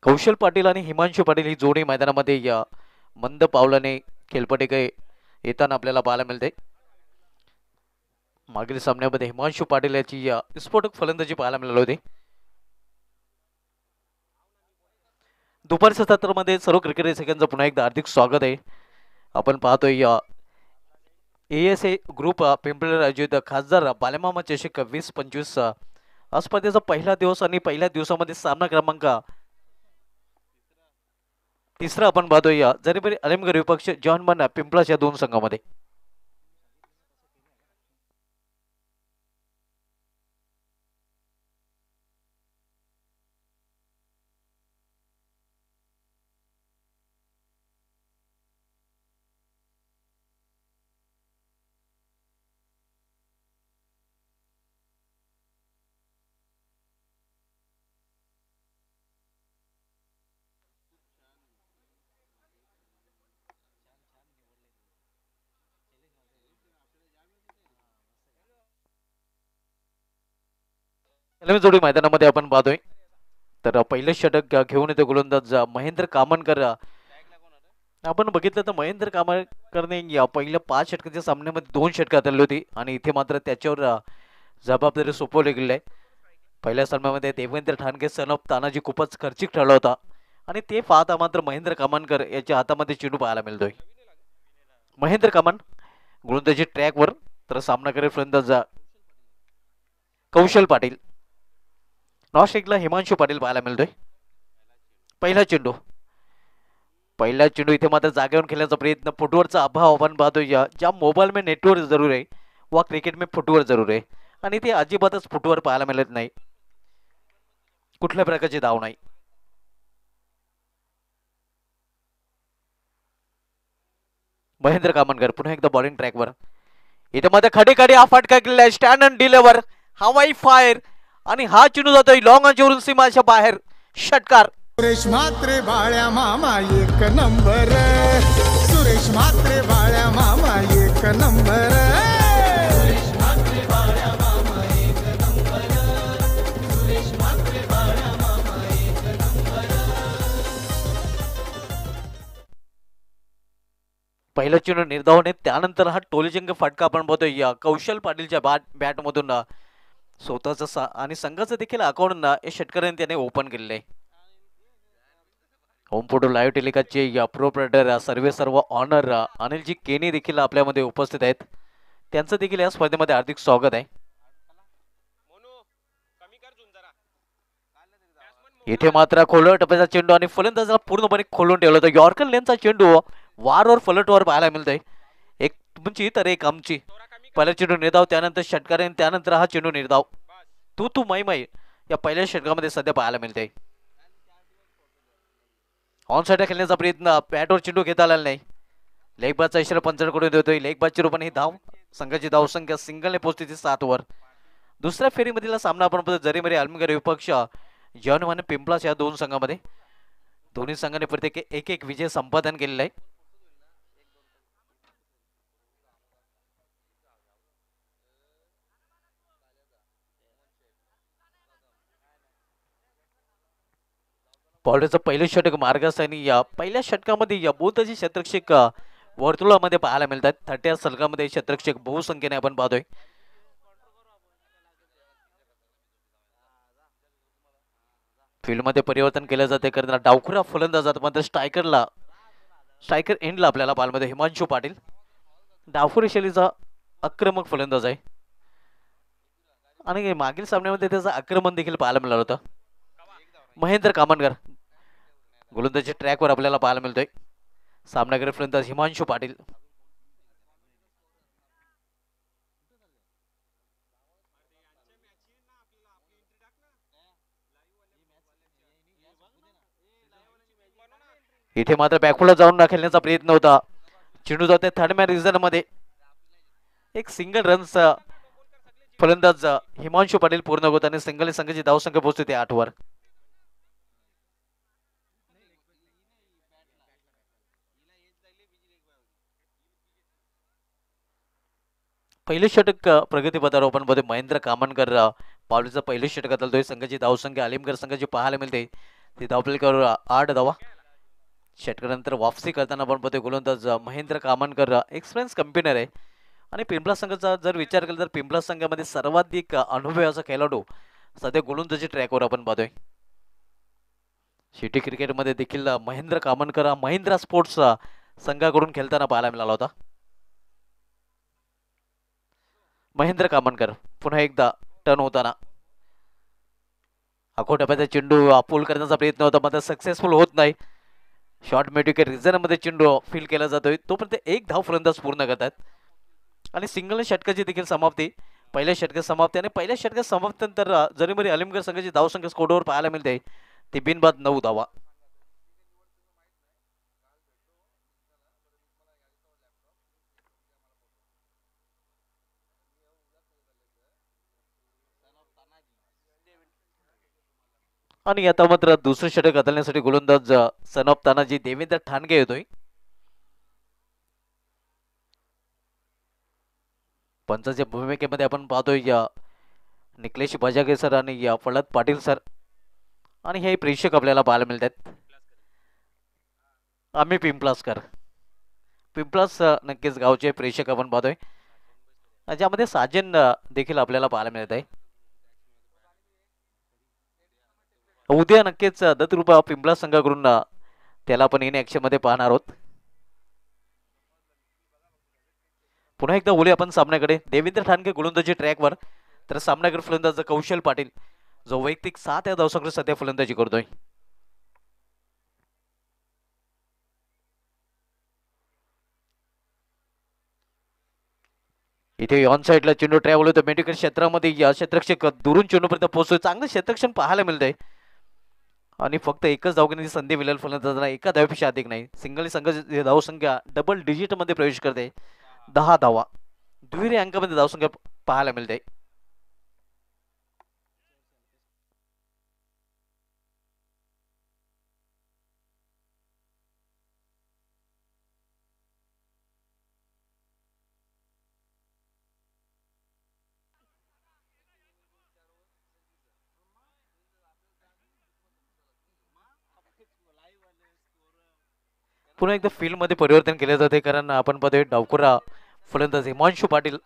कौशल पाटील आणि हिमांशू पाटील ही जोडी मैदानामध्ये या मंद पावलाने खेळपट्टीकडे येताना आपल्याला पाहायला मिळते। मागील सामन्यामध्ये हिमांशू पाटील याची या स्फोटक फलंदाजी पाहायला मिळाली होती। दुपारच्या सत्रामध्ये सर्व क्रिकेट रसिकांचं पुन्हा एकदा हार्दिक स्वागत आहे। आपण पाहतोय या एएसए ग्रुप पिंपरी आयोजित खासदार बालेमामा चषक 2025 स्पर्धेचा पहिला दिवस आणि पहिल्या दिवसामध्ये सामना क्रमांक तिसरा आपण पाहतोय या जरीबरी अलिमगड विपक्ष जॉनमन पिंपळास या दोन संघामध्ये। जोडी मैदानामध्ये आपण पाहतोय तर पहिले षटक घेऊन येतो गोलंदाज महेंद्र कामनकर। आपण बघितलं तर महेंद्र कामनकरने या पहिल्या 5 षटकाच्या सामन्यामध्ये 2 षटक हाताळली होती आणि इथे मात्र त्याच्यावर जबाबदारी सोपवली गेली आहे। पहिल्या सामन्यामध्ये देवेंद्र ठाणगे सनप तानाजी खूपच खर्चिक ठरला होता आणि ते पाहता मात्र महेंद्र कामनकर याच्या हातामध्ये चेंडू पाहायला मिळतोय। महेंद्र कामन गोलंदाजी ट्रॅकवर तर सामना करेल फलंदाज कौशल पाटील। नॉस्ट्रिकला हिमांशू पाटील पाहायला मिळतोय। पहिला चेंडू इथे मात्र जागेवर खेळण्याचा प्रयत्न फुटवरचा अभाव आपण पाहतोय ज्या मोबाईल में नेटवर्क जरूर आहे व क्रिकेट में फुटवर जरूर आहे आणि ते अजिबातच फुटवर पाहायला मिळत नाही, कुठल्या प्रकारची धाव नाही। महेंद्र कामनकर पुन्हा एकदा बॉलिंग ट्रॅकवर इथे मध्ये खडे हा फटका केलेला आहे स्टँड अँड डिलिव्हर हवाई फायर आणि हा चेंडू जातोय लॉंग ऑनवरून सीमाच्या बाहेर षटकार। सुरेश म्हात्रे बाळ्या मामा एक नंबर, सुरेश म्हात्रे बाळ्या मामा एक नंबर, सुरेश म्हात्रे बाळ्या मामा एक नंबर, सुरेश म्हात्रे बाळ्या मामा एक नंबर। पहिला चेंडू निर्धावने त्यानंतर हा टोलीजंग फटका आपण पाहतोय या कौशल पाटीलच्या बॅट मधून स्वतःचा आणि संघाचं देखील अकाउंट या षटकाराने त्याने ओपन केलेलं आहे। होम फोटो लाईव्ह टेलिकास्टचे या प्रोप्रायटर सर्व ऑनर अनिलजी केनी देखील आपल्यामध्ये उपस्थित आहेत, त्यांचं देखील या स्पर्धेमध्ये हार्दिक स्वागत आहे। इथे मात्र खोलवर टप्प्याचा चेंडू आणि फलंदाजाला पूर्णपणे खोलून ठेवला होता। यॉर्कर लेनचा चेंडू वारवर फलटवर पाहायला मिळतोय, एक तुमची तर एक आमची। पहिला चेंडू निर्धाव त्यानंतर षटकार त्यानंतर हा चेंडू निर्धाव तू मै या पहिल्या षटकामध्ये सध्या पाहायला मिळते। ऑन साइड खेळण्याचा प्रयत्न पॅटवर चेंडू घेता आलेला नाही, लेग बाजचा इशारा पंचांकडून देतोय। लेग बाजच्या रूपाने ही धाव संघाची धावसंख्या सिंगलने पोहोचते 7 वर। दुसऱ्या फेरीमधील सामना आपण पाहतो जरीमरी अलिमगड विपक्ष जॉनमन पिंपळास या दोन संघामध्ये। दोन्ही संघाने प्रत्येकी एक विजय संपादन केलेला आहे। बॉलरचं पहिलं षटक मार्गस्थ आणि या पहिल्या षटकामध्ये या बहुतांशी क्षेत्ररक्षक वर्तुळामध्ये पाहायला मिळतात। 30 सलगामध्ये क्षेत्ररक्षक बहुसंख्येने आपण पाहतोय। फील्डमध्ये परिवर्तन केले जाते करताना डावखुरा फलंदाजात मात्र स्ट्रायकर एंडला आपल्याला बॉलमध्ये हिमांशू पाटील डावखुरी शैलीचा आक्रमक फलंदाज आहे आणि मागील सामन्यामध्ये त्याचं आक्रमण देखील पाहायला मिळालं होतं। महेंद्र कामनकर गोलंदाजी ट्रॅकवर आपल्याला पाहायला मिळतोय। सामनावीर फलंदाज हिमांशू पाटील इथे मात्र बॅकफुलला जाऊन खेळण्याचा प्रयत्न होता, चेंडू जाते थर्ड मॅन रिझन मध्ये। एक सिंगल रनचा फलंदाज हिमांशू पाटील पूर्ण होत आणि सिंगल संघाची धावसंख्या पोहोचते 8 वर। पहिले षटक प्रगतीपथावर आपण मध्ये महेंद्र कामनकर पावलीचं पहिले षटक हाताळतोय। संघाची धावसंख्या अलिमगड संघाची पाहायला मिळते तिथं आपल्याला 8 धावा. षटकानंतर वापसी करताना आपण पाहतोय गोलंदाज महेंद्र कामनकर एक्सपिरियन्स कंपनीर आहे. आणि पिंपळा संघाचा जर विचार केला तर पिंपळा संघामध्ये सर्वाधिक अनुभवी असा खेळाडू सध्या गोलंदाजी ट्रॅकवर आपण पाहतोय. सिटी क्रिकेटमध्ये देखील महेंद्र कामनकर महिंद्रा स्पोर्ट्स संघाकडून खेळताना पाहायला मिळाला होता. महेंद्र कामनकर पुन्हा एकदा टर्न होताना आखोटप्याचा चेंडू पूल करण्याचा प्रयत्न होता मात्र सक्सेसफुल होत नाही. शॉर्ट मेडिकेट रिझनमध्ये चेंडू फील केला जातोय तोपर्यंत एक धाव फलंदाज पूर्ण करतात आणि सिंगल षटकाची देखील समाप्ती. पहिल्या षटकात समाप्ती आणि पहिल्या षटकात समाप्तीनंतर जरीमरी अलिमगड संघाची धावसंख्या स्कोरवर पाहायला मिळते ती बिनबाद 9 धावा. आणि आता मात्र दुसरं षटक बदलण्यासाठी गोलंदाज सन ऑफ तानाजी देवेंद्र ठाणगे येतोय. पंचाच्या भूमिकेमध्ये आपण पाहतोय या निकलेश बजागे सर आणि या फळद पाटील सर आणि हे प्रेक्षक आपल्याला पाहायला मिळतात. आम्ही पिंपलासकर पिंपलास नक्कीच गावचे प्रेक्षक आपण पाहतोय ज्यामध्ये साजन देखील आपल्याला पाहायला मिळत आहे. उद्या नक्कीच दत्तरूपा पिंपला संघाकडून त्याला आपण इन ऍक्शन मध्ये पाहणार आहोत. पुन्हा एकदा बोलूया आपण सामन्याकडे. देवेंद्र ठाणगे गोलंदाजी ट्रॅकवर तर सामनागर फलंदाज कौशल पाटील जो वैयक्तिक 7 या धावसंख्येत सध्या फलंदाजी करतोय. इथे ऑन साइडला चेंडू ट्रॅव्हल होतो मेडिकल क्षेत्रामध्ये या क्षेत्ररक्षक दुरून चेंडूपर्यंत पोहोचतोय. चांगलं क्षेत्ररक्षण पाहायला मिळतंय आणि फक्त एकच धावघेण्याची संधी मिळेल फलंदाजांना एका धावेपेक्षा अधिक नाही. सिंगल संघाची धावसंख्या डबल डिजिट मध्ये प्रवेश करते 10 धावा. दुहेरी अंकामध्ये धावसंख्या पाहायला मिळते. पुन्हा एकदा फील्ड मध्ये परिवर्तन केले जाते कारण आपण पाहतोय डावखुरा फलंदाज हिमांशू पाटील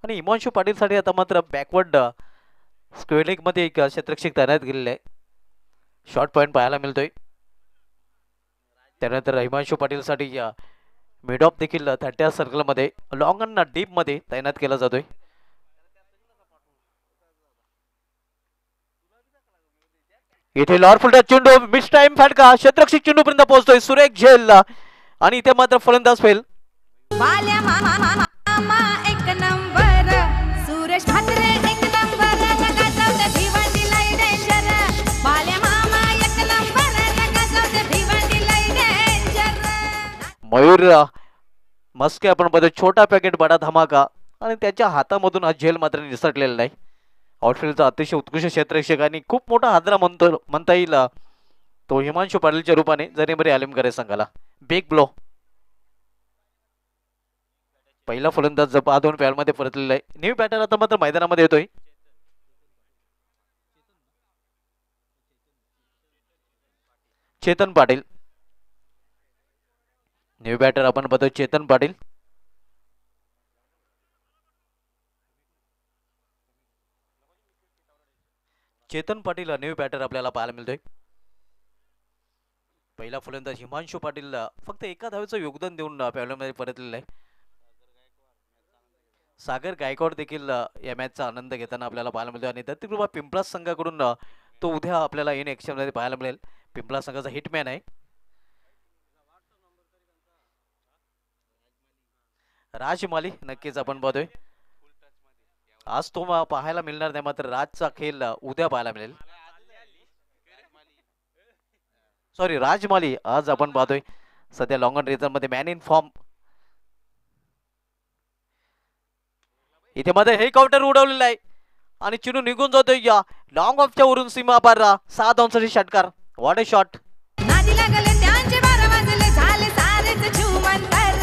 आणि हिमांशू पाटील साठी आता मात्र बॅकवर्ड स्क्वेअर लेग मध्ये एक क्षेत्ररक्षक तैनात केलेले आहे. शॉर्ट पॉइंट पाहायला मिळतोय. त्यानंतर हिमांशू पाटील साठी मिड ऑफ देखील 30 सर्कल मध्ये लॉंग अन डीप मध्ये तैनात केला जातोय. इथे लॉर फुलटा चेंडू मिस टाइम फटका क्षेत्ररक्षक चेंडू पर्यंत पोहोचतोय सुरेख झेल आणि इथे मात्र फलंदाज फेल. एक नंबर सुरेश म्हात्रे एक नंबर नका जाऊ दे भिवंडी लई डेंजर बाल्या मामा एक नंबर नका जाऊ दे भिवंडी लई डेंजर. मयूर मस्के आपण बघतो छोटा पॅकेट बडा धमाका आणि त्याच्या हातामधून हा झेल मात्र निसटलेला नाही. आउटफील्डचा अतिशय उत्कृष्ट क्षेत्ररक्षक आणि खूप मोठा हादरा म्हणता येईल तो हिमांशू पाटीलच्या रूपाने जरीमरी आलिमगड संघाला. बिग ब्लो पहिला फलंदाज 2 पॅडमध्ये परतलेला आहे. न्यू बॅटर आता मात्र मैदानामध्ये येतोय. चेतन पाटील न्यू बॅटर आपण बघतोय चेतन पाटील. चेतन पाटील न्यू बॅटर आपल्याला पाहायला मिळतोय. पहिला फलंदाज हिमांशू पाटील फक्त एका धावेचं योगदान देऊन पॅडमध्ये परतलेला आहे. सागर गायकवाड देखील या मॅचचा आनंद घेताना आपल्याला पाहायला मिळतो आणि दत्तकृपा पिंपळा संघाकडून तो उद्या आपल्याला इन ऍक्शन मध्ये पाहायला मिळेल. पिंपळा संघाचा हिटमॅन आहे राजमाली. नक्कीच आपण पाहतोय आज तो पाहायला मिळणार नाही मात्र राजचा खेळ उद्या पाहायला मिळेल. सॉरी राजमाली आज आपण पाहतोय सध्या लॉंग ऑन रिझन मध्ये मॅन इन फॉर्म. इथे मध्ये हे काउंटर उडवलेला आहे आणि चिनू निघून जातोय या लॉंग ऑफच्या वरून सीमा पार 6 धावांसाठी षटकार. What a shot. नादी लागले त्यांचे 12 वाजले झाले सारेच झुमंतर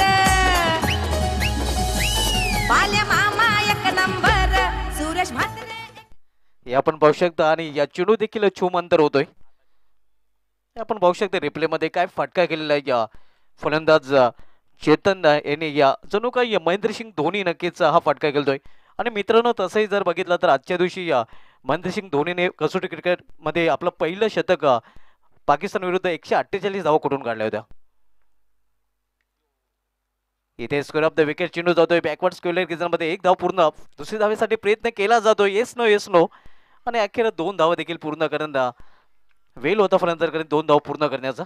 बाल्या मामा एक नंबर सुरेश म्हात्रे हे आपण पाहू शकता आणि या चिनू देखील छूम अंतर होतोय. आपण पाहू शकतो रिप्ले मध्ये काय फटका केलेला आहे या फलंदाज चेतन यांनी या जणू काही महेंद्रसिंग धोनी नक्कीच हा फटका केलतोय. आणि मित्रांनो तसंही जर बघितलं तर आजच्या दिवशी या महेंद्रसिंग धोनीने कसोटी क्रिकेट मध्ये आपलं पहिलं शतक पाकिस्तान विरुद्ध 148 धावा कुठून काढल्या होत्या. इथे स्क्वेअर ऑफ द विकेट चेंडू जातोय बॅकवर्ड स्क्वेअर मध्ये एक धाव पूर्ण दुसरी धावेसाठी प्रयत्न केला जातोय. येस नो आणि अखेर 2 धावा देखील पूर्ण करण्याचा वेल होता फलंदाजाकडे 2 धाव पूर्ण करण्याचा.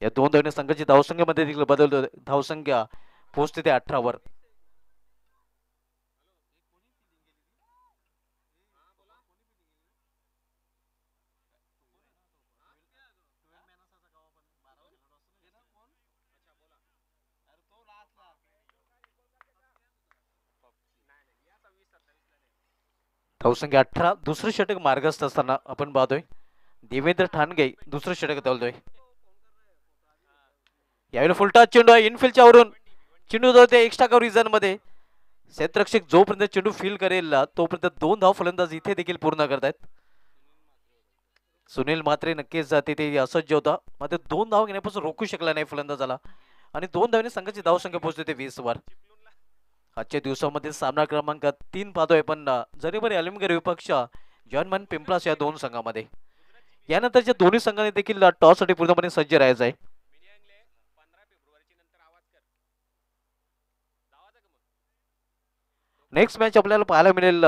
या 2 धावने संघाची धावसंख्येमध्ये देखील बदल धावसंख्या पोहोचते ते 18 वर. धावसंख्या 18 दुसरं षटक मार्गस्थ असताना आपण पाहतोय देवेंद्र ठाणगे दुसरं षटक धावतोय. यावेळी फुलटा चेंडू आहे इनफिल्डच्या वरून चेंडू जातोय एक्स्ट्रा कव्हर मध्ये. क्षेत्ररक्षक जोपर्यंत चेंडू फील करेल तोपर्यंत 2 धाव फलंदाज इथे देखील पूर्ण करतायत. सुनील म्हात्रे नक्कीच तिथे असज्ज होता मात्र 2 धाव घेण्यापासून रोखू शकला नाही फलंदाजाला आणि 2 धावने संघाची धावसंख्या पोहोचते ते 20 वर. आजच्या दिवसामध्ये सामना क्रमांक 3 पाहतोय पण जरीबरी अलिमगीर विपक्ष जॉनमन पिंपळास या 2 संघामध्ये. यानंतरच्या दोन्ही संघांनी देखील टॉस साठी पूर्णपणे सज्ज राहायचं आहे. नेक्स्ट मॅच आपल्याला पाहायला मिळेल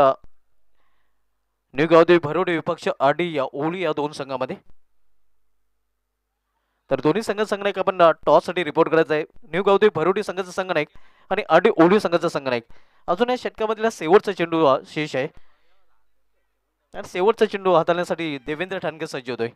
न्यू गावदेवी भरोडे विपक्ष आरडी या ओली या 2 संघामध्ये. तर दोन्ही संघनायक आपण टॉस साठी रिपोर्ट करायचा आहे. न्यू गावदेवी भरोडी संघाचा संघनायक आणि आरडी ओली संघाचा संघनायक. अजून या षटकामधला शेवटचा चेंडू शेष आहे आणि शेवटचा चेंडू हाताळण्यासाठी देवेंद्र ठाणगे सज्ज होतोय.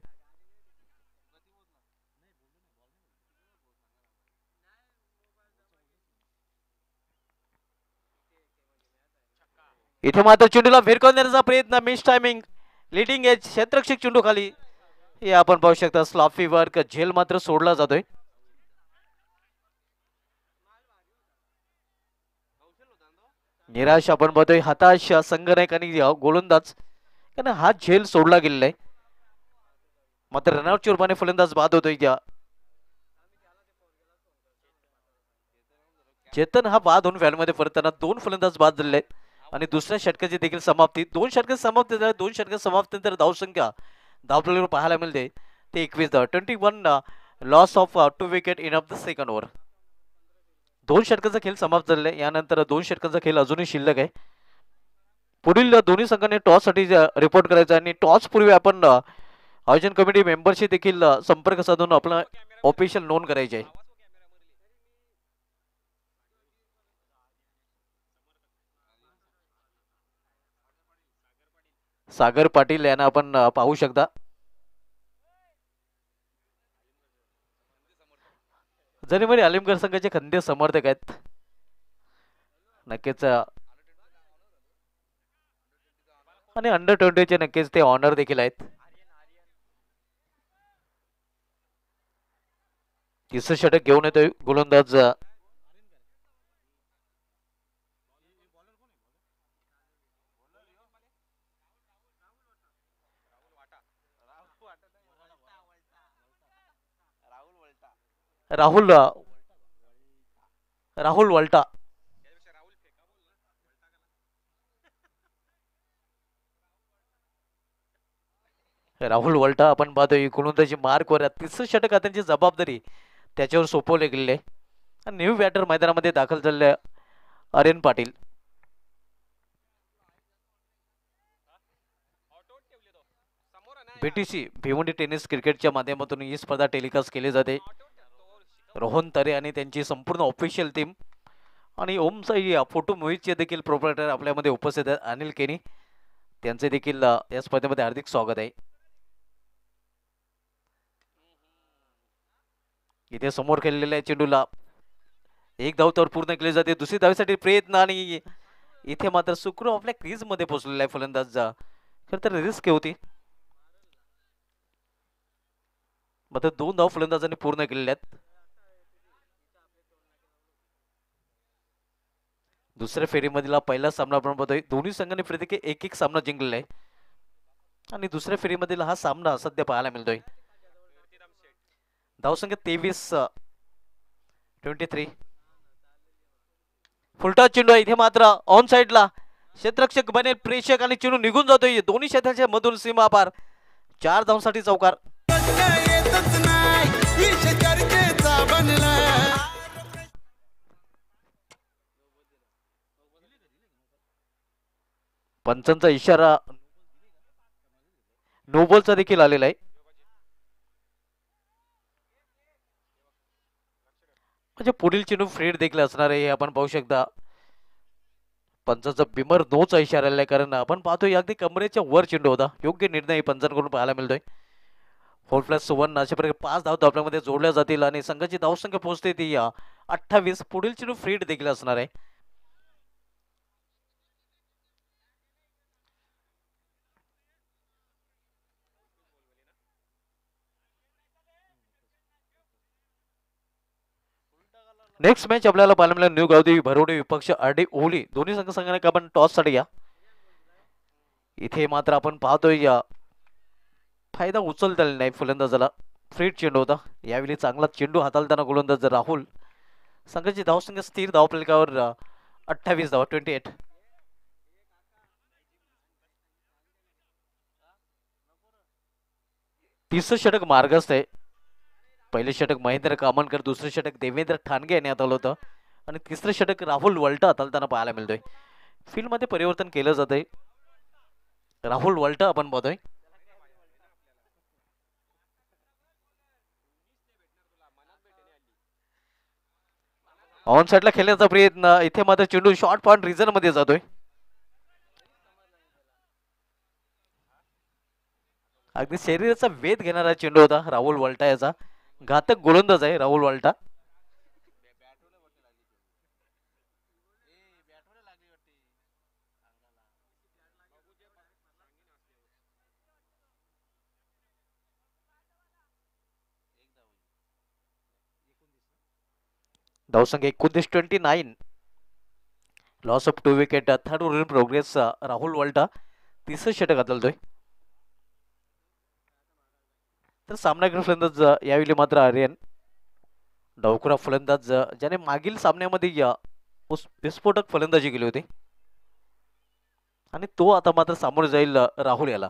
इथे मात्र चेंडूला भिरकावून देण्याचा प्रयत्न मिस टायमिंग लिडिंग एज क्षेत्ररक्षक चेंडू खाली. हे आपण पाहू शकता स्लॉफी वर्क झेल मात्र सोडला जातोय. निराश आपण पाहतोय हताश संघनायक आणि गोलंदाज कारण हा झेल सोडला गेलेला आहे मात्र रनआउटच्या रूपाने फलंदाज बाद होतोय. त्या चेतन हा बाद होऊन फॅलमध्ये परतताना 2 फलंदाज बाद झालेले आहेत आणि दुसऱ्या षटकाची देखील समाप्ती 2 षटक समाप्ती झाल्या. 2 षटक समाप्तीनंतर धावसंख्या धावपल्लीवर पाहायला मिळते ते 21 धाव 21 loss of 2 wicket in of the second over. 2 षटकांचा खेळ समाप्त झालेला आहे. यानंतर 2 षटकांचा खेळ अजूनही शिल्लक आहे. पुढील दोन्ही संघांनी टॉस साठी रिपोर्ट करायचा आणि टॉस पूर्वी आपण आयोजन कमिटी मेंबरशी देखील संपर्क साधून आपला ऑफिशियल नोंद करायची आहे. सागर पाटील यांना आपण पाहू शकता. जरीबरी अलिमगड संघाचे खंदे समर्थक आहेत नक्कीच आणि अंडर 20 चे नक्कीच ते ऑनर देखील आहेत. तिसरं षटक घेऊन येतोय गोलंदाज राहुल वल्टा. राहुल वल्टा आपण पाहतोय गोलंदाजी मार्क वर 30 षटक त्यांची जबाबदारी त्याच्यावर सोपवले गेलेले आणि न्यू बॅटर मैदानामध्ये दाखल झालेले आर्यन पाटील. बीटीसी भिवंडी टेनिस क्रिकेटच्या माध्यमातून ही स्पर्धा टेलिकास्ट केली जाते. रोहन तरे आणि त्यांची संपूर्ण ऑफिशियल टीम आणि ओम साई फोटो मूवीजचे देखील प्रोप्रायटर आपल्यामध्ये उपस्थित आहेत अनिल केनी त्यांचे देखील या स्पर्धेमध्ये हार्दिक स्वागत आहे. इथे समोर खेळलेल्या चेंडूला 1 धाव तर पूर्ण केली जाते. दुसरी धावेसाठी प्रयत्न आणि इथे मात्र सुक्रू आपल्या क्रीज मध्ये पोहोचलेला आहे फलंदाज. खरं तर रिस्क होती मात्र 2 धाव फलंदाजांनी पूर्ण केलेल्या आहेत. दुसऱ्या फेरीमधला पहिला सामना आपण पाहतोय दोन्ही संघांनी प्रत्येकी 1-1 सामना जिंकलेला आहे आणि दुसऱ्या फेरीमधील हा सामना सध्या पाहायला मिळतोय. धावसंख्या 23 फुलटॉस चेंडू आहे इथे मात्र ऑन साइडला क्षेत्ररक्षक बनेल प्रेक्षक आणि चेंडू निघून जातोय दोन्ही क्षेत्राच्या मधून सीमा पार 4 धावांसाठी चौकार. येतच नाही विष चर्चेचा बनला. पंचांचा इशारा नो बॉलचा देखील आलेला आहे. म्हणजे पुढील चेंडू फ्रेड देखील असणार आहे हे आपण पाहू शकता. पंचाचा बिमर नोचा इशारा आलाय कारण आपण पाहतोय अगदी कमरेच्या वर चेंडू होता. योग्य निर्णय पंचांकडून पाहायला मिळतोय. 4+1 अशा प्रकारे 5 धाव आपल्यामध्ये जोडल्या जातील आणि संघाची धावसंख्या पोहोचते ती 28. पुढील चेंडू फ्रेड देखील असणार आहे. नेक्स्ट मॅच आपल्याला पाहायला मिळालं न्यू गावदेवी भरोडे विपक्ष आरडी ओली दोन्ही संघाने आपण टॉस साठी या. इथे मात्र आपण पाहतोय फायदा उचलता आला नाही फलंदाजाला. फ्रीड चेंडू होता यावेळी चांगला चेंडू हाताळताना गोलंदाज राहुल. संघाची धावसंख्या स्थिर धावफलकावर 28 धावा 28. तिसरं षटक मार्गस्थ आहे. पहिले षटक महेंद्र कामनकर दुसरे षटक देवेंद्र ठाणगे यांनी हाताळलं होतं आणि तिसरं षटक राहुल वल्टा हाताळताना पाहायला मिळतोय. फील्ड मध्ये परिवर्तन केलं जात आहे. राहुल वल्टा आपण पाहतोय. ऑन साइडला खेळण्याचा प्रयत्न इथे मात्र चेंडू शॉर्ट पॉइंट रिझन मध्ये जातोय. अगदी शरीराचा वेध घेणारा चेंडू होता राहुल वल्टा याचा. घातक गोलंदाज आहे राहुल वल्टा. धावसंख्या 29. Loss of 2 wicket. Third over in progress. Rahul Walta तिसरं षटक हाताळतोय. तर सामनावीर फलंदाज यावेळी मात्र आर्यन डावखुरा फलंदाज ज्याने मागील सामन्यामध्ये विस्फोटक फलंदाजी केली होती आणि तो आता मात्र सामोरे जाईल राहुल याला.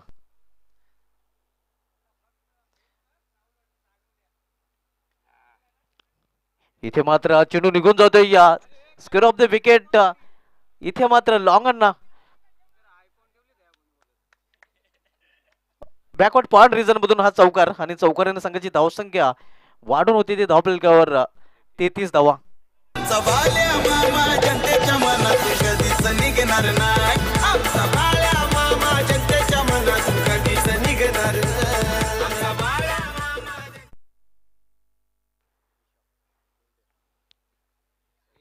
इथे मात्र चेंडू निघून जातोय स्क्वेअर ऑफ द विकेट. इथे मात्र लॉंग अण्णा बॅकवर्ड पॉइंट रिझन मधून हा चौकार आणि चौकाराने संघाची धावसंख्या वाढून होती ती धावफलकावर 33 धावा. मामा जनतेच्या मनात कधीच निघणार नाही. आमचा बाळ्या मामा जनतेच्या मनात कधीच निघणार नाही. आमचा बाळ्या मामा.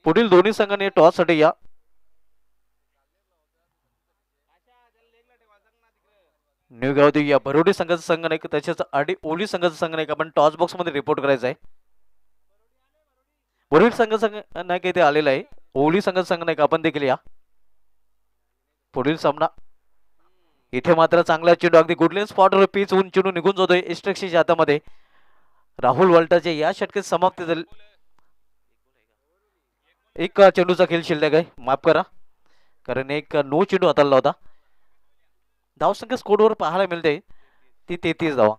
पुढील दोन्ही संघाने टॉस साठी या. न्यू गावदेवी या भरोडी संघाचा संघ नाही तसेच आडी ओली संघाचा संघ नाही आपण टॉस बॉक्स मध्ये रिपोर्ट करायचा आहे. भरोडी संघ नाही काही ते आलेला आहे. ओली संघाचा संघ नाही आपण देखील या. पुढील सामना इथे मात्र चांगला चेंडू अगदी गुडलेन स्पॉटवर पिच होऊन चेंडू निघून जातोय एस्ट्रेक्सीच्या हातामध्ये. राहुल वल्टाचे या षटकात समाप्त झाले. एक चेंडूचा खेळ शिल्लक आहे माफ करा कारण एक नो चेंडू हाताळला होता. धावसंख्या स्कोरवर पाहायला मिळते ती 33 धावा.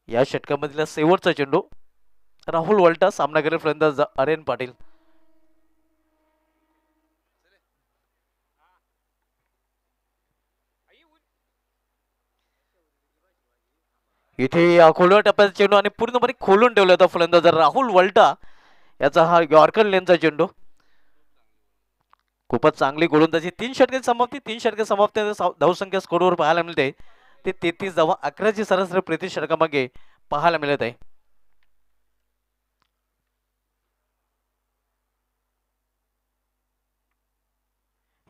या षटकामधला शेवटचा चेंडू राहुल वल्टा सामनावीर फलंदाज आर्यन पाटील. इथे खोलवर टप्प्याचा चेंडू आणि पूर्णपणे खोलून ठेवला होता फलंदाज राहुल वल्टा याचा हा यॉर्कर लेनचा चेंडू. खूपच चांगली गोलंदाजी. 3 षटके समाप्ती 3 षटके समाप्ती धावसंख्या स्कोरवर पाहायला मिळते ते 33 धावा 11ची सरासरी प्रति षटकामागे पाहायला मिळत आहे.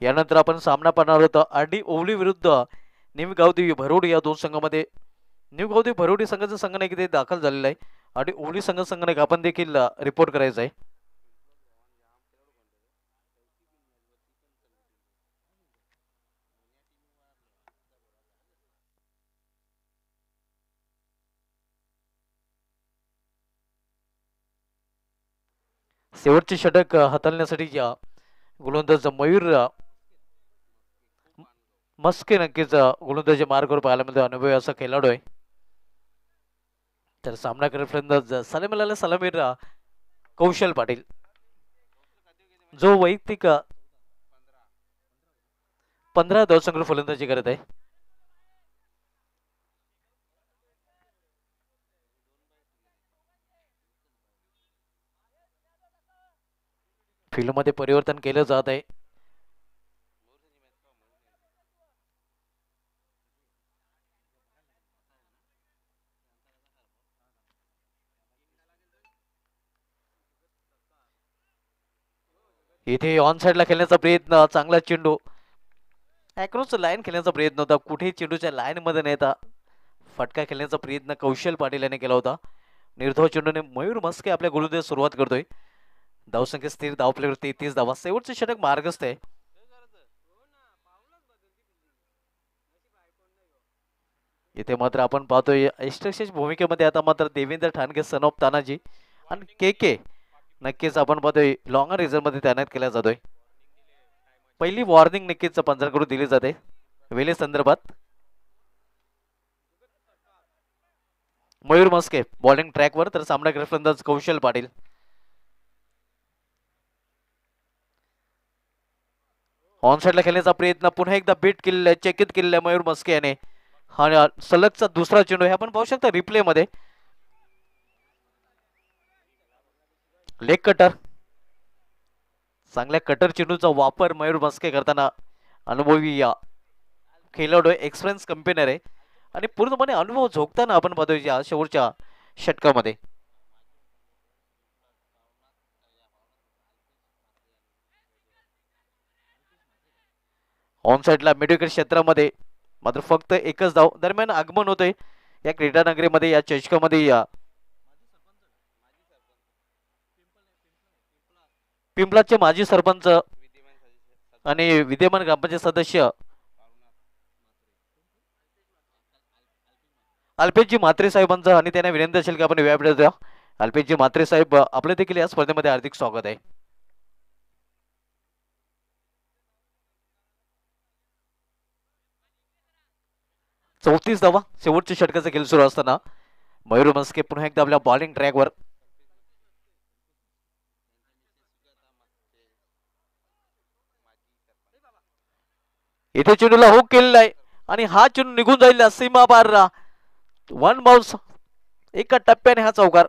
यानंतर आपण सामना पाहणार होता आरडी ओवली विरुद्ध न्यू गावदेवी भरोडी या दोन संघामध्ये. न्यू गावदेवी भरोडी संघाचा संघ नाही किती दाखल झालेला आहे आणि ओली संघटक आपण देखील रिपोर्ट करायचं आहे. शेवटचे षटक हाताळण्यासाठी या गोलंदाज मयूर मस्के नक्कीच गोलंदाजी मार्गावर पाहायला मिळतो. अनुभवी असा खेळाडू आहे. तर सामना करत फलंदाज सलामीला सलामीर कौशल पाटील जो वैयक्तिक 15 धावसंख्येवर फलंदाजी करत आहे. फील्ड मध्ये परिवर्तन केलं जात आहे. इथे ऑन साइडला खेळण्याचा प्रयत्न, चांगला चेंडू अक्रॉस लाईन खेळण्याचा प्रयत्न होता. कुठेही चेंडूच्या लाईन मध्ये न येता फटका खेळण्याचा प्रयत्न कौशल पाटील याने केला होता. निर्धाव चेंडूने मयूर मस्के आपल्या गोलंदाजीला सुरुवात करतोय. धावसंख्या स्थिर, धावफलक 33 धावा. शेवटचे षटक मार्गस्थ आहे. इथे मात्र आपण पाहतोय यष्टरक्षक भूमिकेमध्ये आता मात्र देवेंद्र ठाणगे सन ऑफ तानाजी आणि के नक्कीच आपण पाहतोय लॉंगर रिझर्व मध्ये तैनात केला जातोय. पहिली वॉर्निंग नक्कीच पंचांकडून दिली जाते वेले संदर्भात. मयूर मस्के बॉलिंग ट्रॅकवर, तर सामना करत फलंदाज कौशल पाटील. ऑन साइडला खेळण्याचा प्रयत्न, पुन्हा एकदा बीट केलेला, चेकित केलेला मयूर मस्के याने. आणि सलगचा दुसरा चेंडू हे आपण पाहू शकता रिप्ले मध्ये. लेग कटर, चांगल्या कटर चेंडूचा वापर मयूर मस्के करताना अनुभवी या खेळाडू एक्सपिरियन्स कंपेनर आहे आणि पूर्णपणे अनुभव झोकताना आपण पाहतोय या शेवटच्या षटकामध्ये. ऑन साइडला मिडविकेट क्षेत्रामध्ये मात्र फक्त एकच धाव दरम्यान आगमन होतंय या क्रीडा नगरीमध्ये, या चषकामध्ये. या पिंपलाचे माजी सरपंच आणि विद्यमान ग्रामपंचायत सदस्य अल्पेशजी म्हात्रे साहेबांचं आणि त्यांना विनंती असेल की आपण व्यायाम द्या. अल्पेशजी म्हात्रे साहेब आपले देखील या स्पर्धेमध्ये हार्दिक स्वागत आहे. चौतीस धावा शेवटच्या षटकाचा खेळ सुरू असताना मयूर मस्के पुन्हा एकदा आपल्या बॉलिंग ट्रॅकवर. इथे चेंडूला हुक केलेला आहे आणि हा चेंडू निघून जाईल सीमा पार. वन बाउन्स, एका टप्प्याने हा चौकार.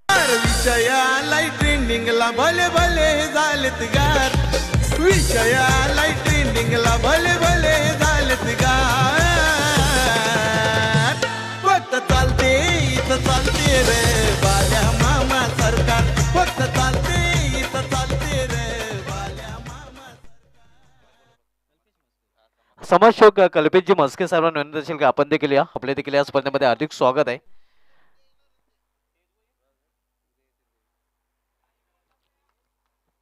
विषयाला ट्रेंडिंगला भले भले झालेत गार, विषयाला ट्रेंडिंगला भले भले झालेत गार. फक्त चालते इथं चालते रे बाल्या मामा सरकार, फक्त चालते इथं चालते रे बाल्या मामा. समाजसेवक कल्पेशजी मस्के साहेबांना विनंती असेल की आपण देखील या, आपले देखील या स्पर्धेमध्ये हार्दिक स्वागत आहे.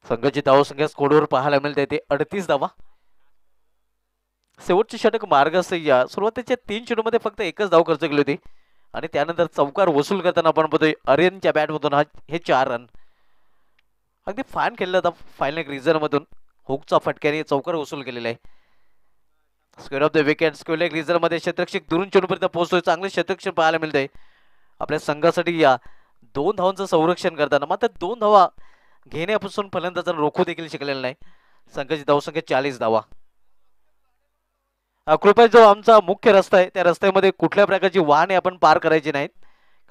संघाची धावसंख्या स्कोरवर पाहायला मिळते ते 38 धावा. शेवटचे षटक मार्गस्थ. या सुरुवातीच्या 3 चेंडूमध्ये फक्त एकच धाव खर्च केली होती आणि त्यानंतर चौकार वसूल करताना आपण बघतोय आर्यनच्या बॅटमधून हे 4 रन अगदी फाईन खेळला होता. फायनल रिझर्व मधून हुकचा फटक्याने चौकार वसूल केलेला आहे. Square of the wicket, square reserve मध्ये क्षेत्ररक्षक दुरून चेंडूपर्यंत पोहोचतोय. चांगले क्षेत्ररक्षण पाहायला मिळतंय आपल्या संघासाठी. या 2 धावांचं संरक्षण करताना मात्र 2 धावा घेण्यापासून फलंदाजांना रोखू देखील शिकलेला नाही. संघाची धावसंख्या 40 धावा. कृपया जो आमचा मुख्य रस्ता आहे त्या रस्त्यामध्ये कुठल्या प्रकारची वाहने आपण पार करायची नाहीत,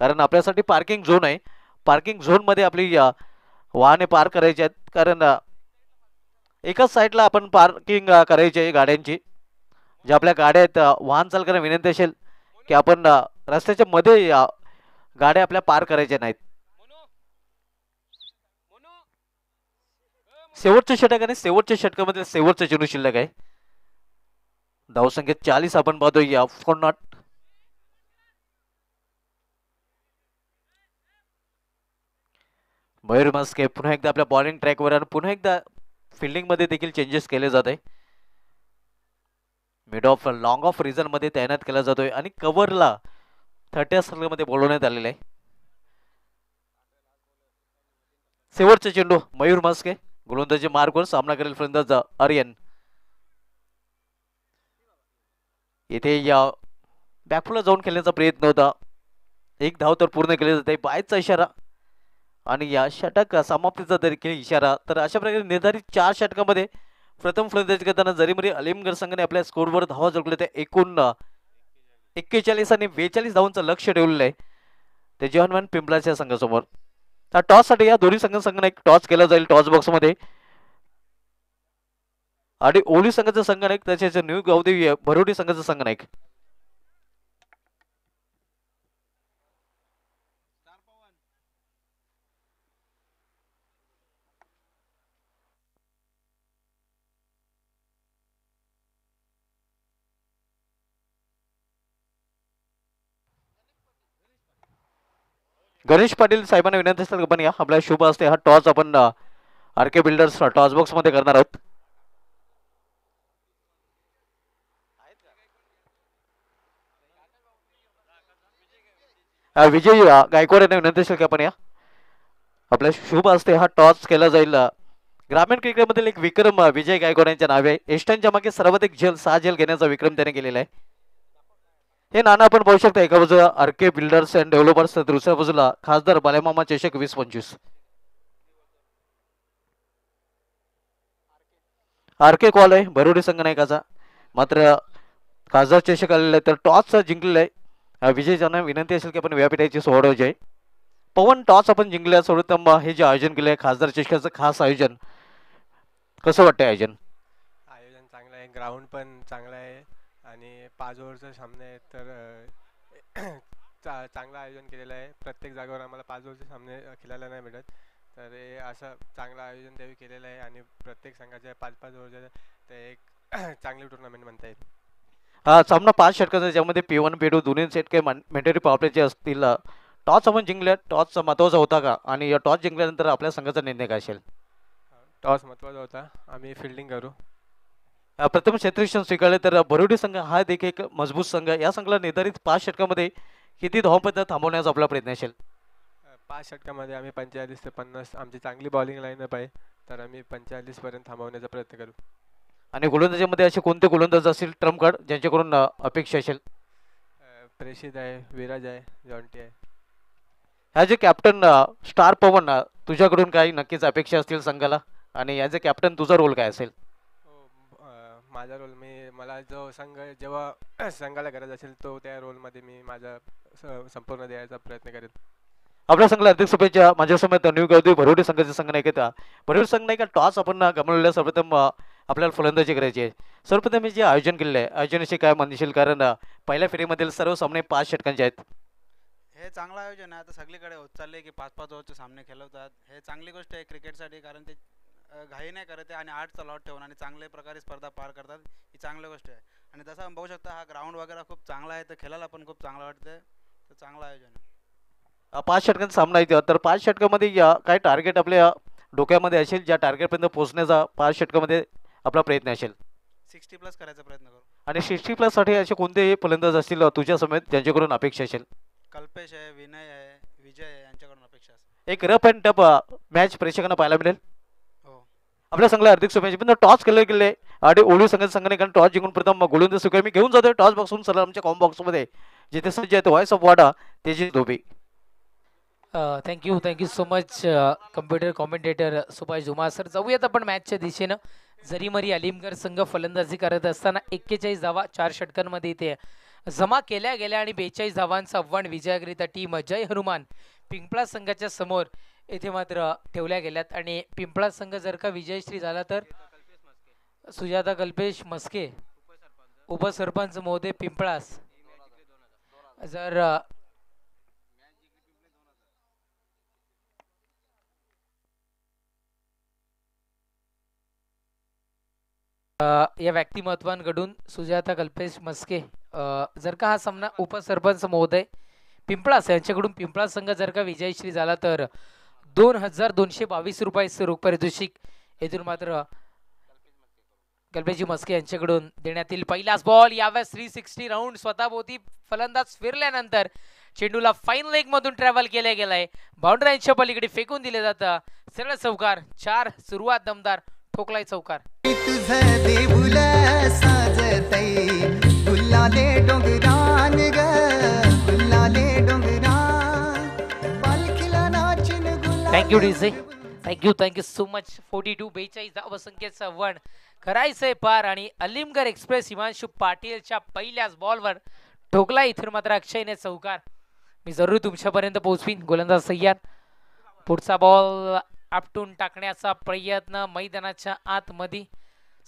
कारण आपल्यासाठी पार्किंग झोन आहे. पार्किंग झोन मध्ये आपली वाहने पार करायची आहेत, कारण एकाच साईडला आपण पार्किंग करायची आहे गाड्यांची. ज्या आपल्या गाड्या आहेत वाहन चालकांना विनंती असेल की आपण रस्त्याच्या मध्ये गाड्या आपल्या पार करायच्या नाहीत. शेवटच्या षटक आणि शेवटच्या षटकामध्ये शेवटचा चेंडू शिल्लक आहे. धावसंख्या 40 आपण पाहतोय या फॉर नॉट. मयूर मस्के पुन्हा एकदा आपल्या बॉलिंग ट्रॅकवर आणि पुन्हा एकदा फिल्डिंग मध्ये देखील चेंजेस केले जात आहे. Mid of long of reason मध्ये तैनात केला जातोय आणि कव्हरला 30 मध्ये बोलवण्यात आलेलं आहे. शेवटचा चेंडू मयूर मस्के गोलंदाजी मार्गवर सामना करेल फलंदाज आर्यन. इथे या बॅकफुलला जाऊन खेळण्याचा प्रयत्न होता. एक धाव तर पूर्ण केली जाते. बायचा इशारा आणि या षटक समाप्तीचा देखील इशारा. तर अशा प्रकारे निर्धारित 4 षटकामध्ये प्रथम फलंदाजी करताना जरीमरी अलीमगड संघाने आपल्या स्कोरवर धावा जोडल्या. त्या एकूण 41 आणि 42 धावांचं लक्ष ठेवलेलं आहे ते जवाहरलाल पिंपळाच्या संघासमोर. टॉस साठी या दोन्ही संघांना एक टॉस केला जाईल टॉस बॉक्स मध्ये आणि ओली संघाचा संघनायक तसेच न्यू गावदेवी भरोडी संघाचा संघनायक. गणेश पाटील साहेबांना विनंती असेल आपण या आपल्या शुभ असते हा टॉस आपण आरके बिल्डर्स टॉस बॉक्स मध्ये करणार आहोत. विजय गायकवाड यांना विनंती असेल की आपण या आपल्या शुभ असते हा टॉस केला जाईल. ग्रामीण क्रिकेटमधील एक विक्रम विजय गायकवाड यांच्या नावे. एस्टनच्या मागे सर्वाधिक 6 झेल घेण्याचा विक्रम त्याने केलेला आहे. हे नाणं आपण पाहू शकता. एका बाजूला आरके बिल्डर्स अँड डेव्हलपर्स, दुसऱ्या बाजूला खासदार बालेमामा चषक 2025. आरके कॉल आहे भरोडी संघनायकाचा. मात्र खासदार चषक आलेला आहे तर टॉस जिंकलेला आहे. विजय यांना विनंती असेल की आपण व्यापीठाची सोहळा आहे. पवन टॉस आपण जिंकल्या सर्वोत्तम हे जे आयोजन केले खासदार चषकाचं खास आयोजन कसं वाटतं आयोजन? आयोजन चांगलं आहे. ग्राउंड पण चांगलं आहे आणि 5 ओव्हरचे सामने आहेत तर चांगलं आयोजन केलेलं आहे. प्रत्येक जागेवर आम्हाला 5 ओव्हरचे सामने खेळायला नाही भेटत तर हे असं चांगलं आयोजन त्यावेळी केलेलं आहे आणि प्रत्येक संघाच्या 5-5 ओव्हरचे ते एक चांगली टुर्नामेंट म्हणता येईल. सामना 5 षटकांचा ज्यामध्ये P1 P2 दोन्ही सेट काही मॅन्डेटरी पॉवरप्लेचे असतील. टॉस आपण जिंकल्या टॉस महत्वाचा होता का आणि या टॉस जिंकल्यानंतर आपल्या संघाचा निर्णय काय असेल? टॉस महत्त्वाचा होता. आम्ही फिल्डिंग करू. प्रथम क्षेत्ररक्षण स्वीकारले तर भरोडी संघ हा देखील एक मजबूत संघ. या संघाला निर्धारित 5 षटकामध्ये किती धावपद्धत थांबवण्याचा आपला प्रयत्न असेल? 5 षटकामध्ये आम्ही 45 ते 50 आमची चांगली बॉलिंग लाईनअप आहे तर आम्ही 45 पर्यंत थांबवण्याचा प्रयत्न करू. आणि गोलंदाजीमध्ये असे कोणते गोलंदाज असतील ट्रम्प कार्ड ज्यांच्याकडून अपेक्षा असेल? प्रेषित आहे, विराज आहे, जॉन्टी आहे. ॲज अ कॅप्टन स्टार पवन तुझ्याकडून काही नक्कीच अपेक्षा असतील संघाला आणि ॲज अ कॅप्टन तुझा रोल काय असेल? माझा रोल मला जो संघ जेव्हा संघाला गरज असेल तो त्या रोलमध्ये मी माझा संपूर्ण द्यायचा प्रयत्न करेन. आपल्या संघाला हार्दिक शुभेच्छा. माझ्यासमोर न्यू गावदेवी भरोडी संघाचे संघनायक आहेत. भरोडी संघनायक टॉस आपण गमावलेल्या सर्वप्रथम आपल्याला फलंदाजी करायची आहे. सर्वप्रथम मी जे आयोजन केलेलं आहे आयोजनाशी काय म्हणशील? कारण पहिल्या फेरीमधील सर्व सामने 5 षटकांचे आहेत. हे चांगलं आयोजन आहे. आता सगळीकडे होत चालले की 5-5 ओव्हरचे सामने खेळवतात. हे चांगली गोष्ट आहे क्रिकेटसाठी कारण ते घाई नाही करत आहे आणि 8चा लॉट ठेवून आणि चांगल्या प्रकारे स्पर्धा पार करतात. ही चांगली गोष्ट आहे आणि जसं आपण बघू शकता हा ग्राउंड वगैरे खूप चांगला आहे तर खेळायला पण खूप चांगलं वाटतं. तर चांगलं आयोजन आहे. 5 षटकांचा सामना आहे तर 5 षटकामध्ये काय टार्गेट आपल्या डोक्यामध्ये असेल ज्या टार्गेटपर्यंत पोहोचण्याचा 5 षटकामध्ये आपला प्रयत्न असेल? 60+ करायचा प्रयत्न करू. आणि 60+ साठी असे कोणते फलंदाज असतील तुझ्या समेत ज्यांच्याकडून अपेक्षा असेल? कल्पेश आहे, विनय आहे, विजय आहे यांच्याकडून अपेक्षा असेल. एक रफ अँड टफ मॅच प्रेक्षकांना पाहायला मिळेल. हो. आपल्या संघाला हार्दिक शुभेच्छा. पण टॉस केले गेले आणि ओली संघाच्या संघाने टॉस जिंकून प्रथम गोलंदाज स्वीकार मी घेऊन जातोय टॉस बॉक्सहून सरळ आमच्या कॉम बॉक्समध्ये जिथे सज्ज आहे voice of Wada Teji Dhobi. Thank you so much computer commentator Subhash Juma sir. जाऊयात आपण मॅचच्या दिशेनं. जरीमरी अलीमगड संघ फलंदाजी करत असताना 41 धावा 4 षटकांमध्ये इथे जमा केल्या गेल्या आणि 42 धावांचा आव्हान विजयाकरिता टीम जय हनुमान पिंपळा संघाच्या समोर इथे मात्र ठेवल्या गेल्यात. आणि पिंपळा संघ जर का विजयश्री झाला तर सुजाता कल्पेश मस्के उपसरपंच महोदय पिंपळास जर या व्यक्तिमत्वांकडून सुजाता कल्पेश मस्के जर का हा सामना उपसरपंच महोदय पिंपळास यांच्याकडून पिंपळा संघ जर का विजयश्री झाला तर ₹2222 रोख पारितोषिक येथून मात्र कल्पेशजी मस्के यांच्याकडून देण्यात येईल. पहिलाच बॉल यावेळेस 360 राऊंड स्वतःभोवती फलंदाज फिरल्यानंतर चेंडूला फाईन लेग मधून ट्रॅव्हल केल्या गेलाय. बाउंड्रीच्या पलीकडे फेकून दिले जातं. सरळ चौकार. 4 सुरुवात दमदार. ठोकलाय चौकार. तुझं देऊळ साजतई गुलाले डोंगरान ग गुलाले डोंगरान पालखीला नाचिन गुलाल. Thank you DJ. Thank you so much. 42-42 धावसंख्येचा वन करायचंय पार आणि अलीमगड एक्सप्रेस हिमांशू पाटीलच्या पहिल्याच बॉलवर ठोकला. इथून मात्र अक्षयने चौकार. मी जरूर तुमच्यापर्यंत पोहोचवीन. गोलंदाज सय्यार. पुढचा बॉल आपटून टाकण्याचा प्रयत्न मैदानाच्या आतमध्ये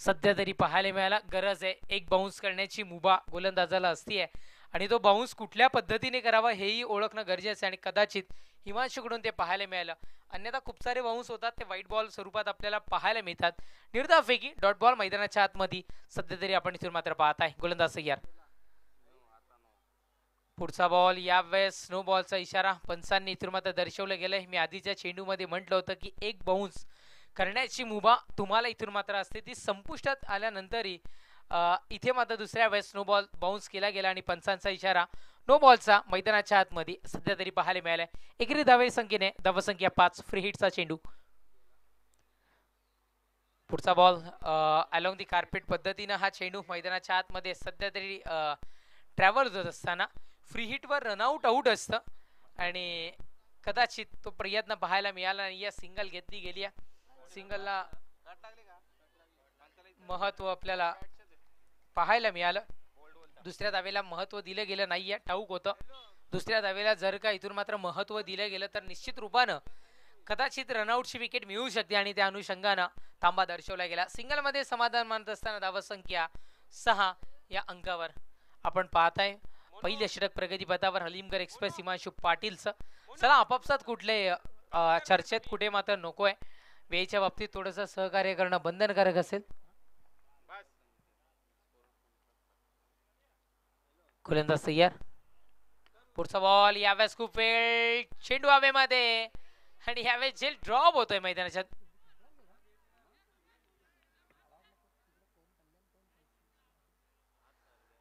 सध्या तरी पाहायला मिळाला. गरज आहे एक बाउन्स करण्याची मुभा गोलंदाजाला असते आणि तो बाउन्स कुठल्या पद्धतीने करावा हेही ओळखणं गरजेचं आहे आणि कदाचित हिमांशूकडून ते पाहायला मिळालं. अन्यथा खूप सारे बाउन्स होतात ते व्हाईट बॉल स्वरूपात आपल्याला पाहायला मिळतात. निर्धावफेकी डॉट बॉल मैदानाच्या आतमध्ये सध्या तरी आपण इथून मात्र पाहत आहे. गोलंदाज सय्यार. पुढचा बॉल यावेळेस स्नो बॉलचा इशारा पंचांनी इथून मात्र दर्शवलं गेलंय. मी आधीच्या चेंडूमध्ये म्हटलं होतं की एक बाउन्स करण्याची मुभा तुम्हाला इथून मात्र असते. ती संपुष्टात आल्यानंतरही इथे मात्र दुसऱ्या वेळेस स्नो बॉल बाउन्स केला गेला आणि पंचांचा इशारा नो बॉलचा मैदानाच्या आतमध्ये सध्या तरी पाहायला मिळालाय. एकरी धावे संख्येने धावसंख्या 5. फ्री हिटचा चेंडू. पुढचा बॉल अलॉंग दी कार्पेट पद्धतीनं हा चेंडू मैदानाच्या आतमध्ये सध्या तरी ट्रॅव्हल होत असताना फ्री हिटवर रनआउट आऊट असतं आणि कदाचित तो प्रयत्न पाहायला मिळाला नाही. या सिंगल घेतली गेली. सिंगलला महत्व आपल्याला पाहायला मिळालं. दुसऱ्या धावेला महत्व दिलं गेलं नाहीये. ठाऊक होतं दुसऱ्या धावेला जर का इथून मात्र महत्व दिलं गेलं तर निश्चित रूपानं कदाचित रनआउटची विकेट मिळू शकते आणि त्या अनुषंगानं तांबा दर्शवला गेला. सिंगलमध्ये समाधान मानत असताना धावसंख्या 6 या अंकावर आपण पाहताय. पहिल्या षटक प्रगतीपथावर अलीमगड एक्सप्रेस हिमांशू पाटीलचं. चला आपापसात कुठले चर्चेत कुठे मात्र नकोय. वेळेच्या बाबतीत थोडंसं सहकार्य करणं बंधनकारक असेल. गोलंदाज तयार. पुढचा बॉल यावेळेस खूप वेळ चेंडू हवेमध्ये आणि यावेळेस झेल ड्रॉप होतोय मैदानाच्या.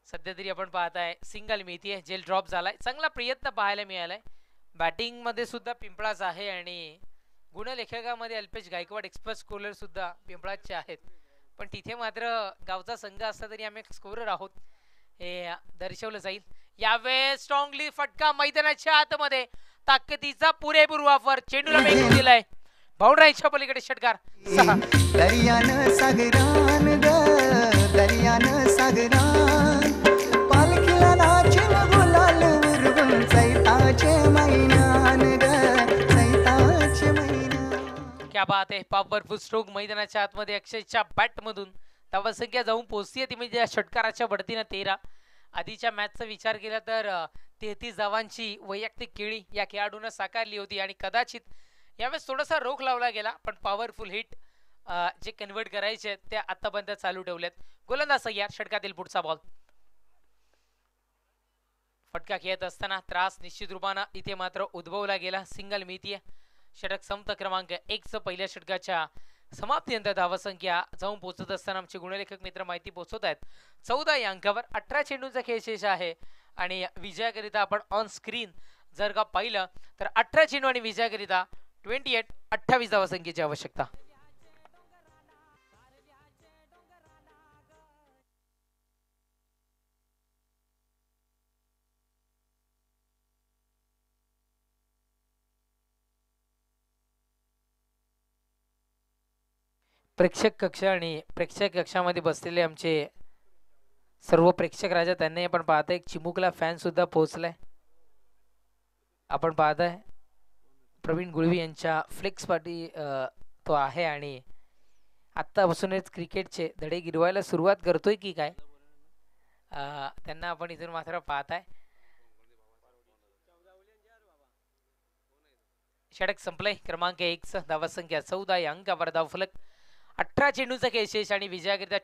सध्या तरी आपण पाहताय सिंगल मिळतीये. झेल ड्रॉप झालाय. चांगला प्रयत्न पाहायला मिळालाय. बॅटिंग मध्ये सुद्धा पिंपळाच आहे आणि गुणलेखकामध्ये अल्पेश गायकवाड एक्सप्रेस स्कोरर सुद्धा पिंपळाचे आहेत. पण तिथे मात्र गावचा संघ असला तरी आम्ही स्कोरर आहोत हे दर्शवलं जाईल. यावेळेस स्ट्रॉंगली फटका मैदानाच्या आतमध्ये ताकदीचा पुरेपूर वापर. चेंडूला फेकून दिलाय. बाउंड्रीच्या पलीकडे षटकार. 6. दर्यान सागरान ग दर्यान सागरान पालखीला नाचिन गुलाल उरवून चैताचे मैनान ग चैताचे मैनान. क्या बात आहे. पॉवरफुल स्ट्रोक मैदानाच्या आतमध्ये अक्षयच्या बॅट मधून धावसंख्या जाऊन पोहोचतीये ती म्हणजे षटकाराच्या बढतीनं 13. आधीच्या मॅचचा विचार केला तर 33 धावांची वैयक्तिक केळी या खेळाडूंना साकारली होती आणि कदाचित यावेळेस थोडासा रोख लावला गेला पण पॉवरफुल हिट जे कन्वर्ट करायचे ते आतापर्यंत चालू ठेवलेत. गोलंदाज सय्यार. षटकातील पुढचा बॉल. फटका खेळत असताना त्रास निश्चित रूपानं इथे मात्र उद्भवला गेला. सिंगल मिळतीये. षटक संपत क्रमांक 1 पहिल्या षटकाच्या समाप्तीनंतर धावसंख्या जाऊन पोहोचत असताना आमचे गुणलेखक मित्र माहिती पोहोचवत आहेत. 14 या अंकावर 18 चेंडूंचा खेळ शेष आहे आणि विजयाकरिता आपण ऑन स्क्रीन जर का पाहिलं तर 18 चेंडू आणि विजयाकरिता 28 धावसंख्येची आवश्यकता. प्रेक्षक कक्ष आणि प्रेक्षक कक्षामध्ये बसलेले आमचे सर्व प्रेक्षक राजा त्यांनाही आपण पाहताय. एक चिमुकला फॅन सुद्धा पोहोचलाय. आपण पाहताय प्रवीण गुळवी यांच्या फ्लेक्स पार्टी तो आहे आणि आत्तापासूनच क्रिकेटचे धडे गिरवायला सुरुवात करतोय की काय त्यांना आपण इथून मात्र पाहताय. षटक संपलंय. क्रमांक 1 धावसंख्या 14 या अंकावर धावफलक. 18 चेंडूचा खेळ शेष आणि विजयाकरिता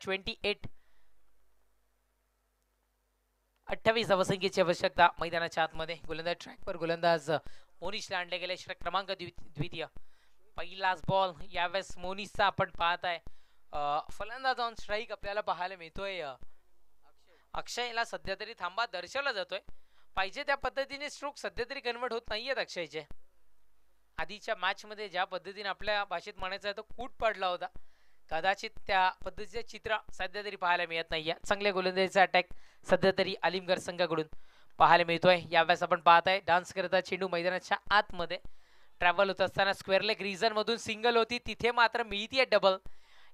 28 धावसंख्येची आवश्यकता मैदानाच्या आतमध्ये. गोलंदाज ट्रॅकवर गोलंदाज मोनिशला आणले गेले. षटक क्रमांक द्वितीय. पहिलाच बॉल यावेळेस मोनिसचा आपण पाहत आहे. फलंदाज ऑन स्ट्राईक आपल्याला पाहायला मिळतोय. अक्षयला सध्या तरी थांबा दर्शवला जातोय. पाहिजे त्या पद्धतीने स्ट्रोक सध्या तरी कन्वर्ट होत नाहीयेत अक्षयचे. आधीच्या मॅच मध्ये ज्या पद्धतीने आपल्या भाषेत म्हणायचं आहे तो कूट पडला होता, कदाचित त्या पद्धतीचे चित्र सध्या तरी पाहायला मिळत नाहीये. चांगल्या गोलंदाजीचा अटॅक सध्या तरी अलीमगढ संघाकडून पाहायला मिळतोय. यावेळेस आपण पाहत आहे डान्स करता चेंडू मैदानाच्या आतमध्ये ट्रॅव्हल होत असताना स्क्वेअर लेग रिजन मधून सिंगल होती, तिथे मात्र मिळतीये डबल.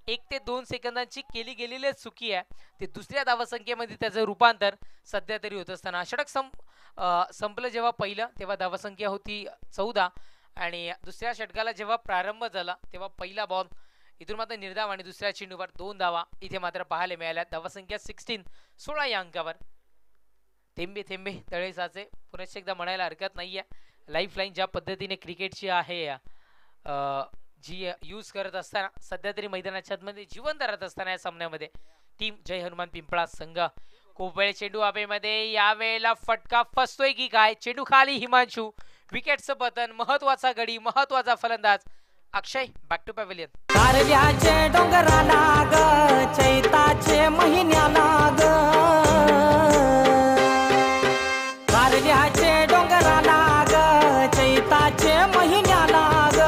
1 ते 2 सेकंदांची केली गेलेली चुकी आहे, ते दुसऱ्या धावसंख्येमध्ये त्याचं रूपांतर सध्या तरी होत असताना षटक संपलं जेव्हा पहिलं तेव्हा धावसंख्या होती 14 आणि दुसऱ्या षटकाला जेव्हा प्रारंभ झाला तेव्हा पहिला बॉल इथून मात्र निर्धाव आणि दुसऱ्या चेंडूवर 2 धावा इथे मात्र पाहायला मिळाल्या. धावसंख्या 16 या अंकावर. थेंबे थेंबे तळे साचे पुनश्च एकदा म्हणायला हरकत नाहीये. लाईफ लाईन ज्या पद्धतीने क्रिकेटची आहे जी यूज करत असताना सध्या तरी मैदानाच्या आतमध्ये जिवंत राहत असताना या सामन्यामध्ये टीम जय हनुमान पिंपळा संघ. खूप वेळ चेंडू हवेमध्ये, यावेळेला फटका फसतोय की काय? चेंडू खाली हिमांशू, विकेटचं पतन. महत्वाचा गडी, महत्वाचा फलंदाज अक्षय बॅक टू पॅव्हिलियन. कारल्याचे डोंगराला ग चैताचे महिन्याला ग, कारल्याचे डोंगराला ग चैताचे महिन्याला ग,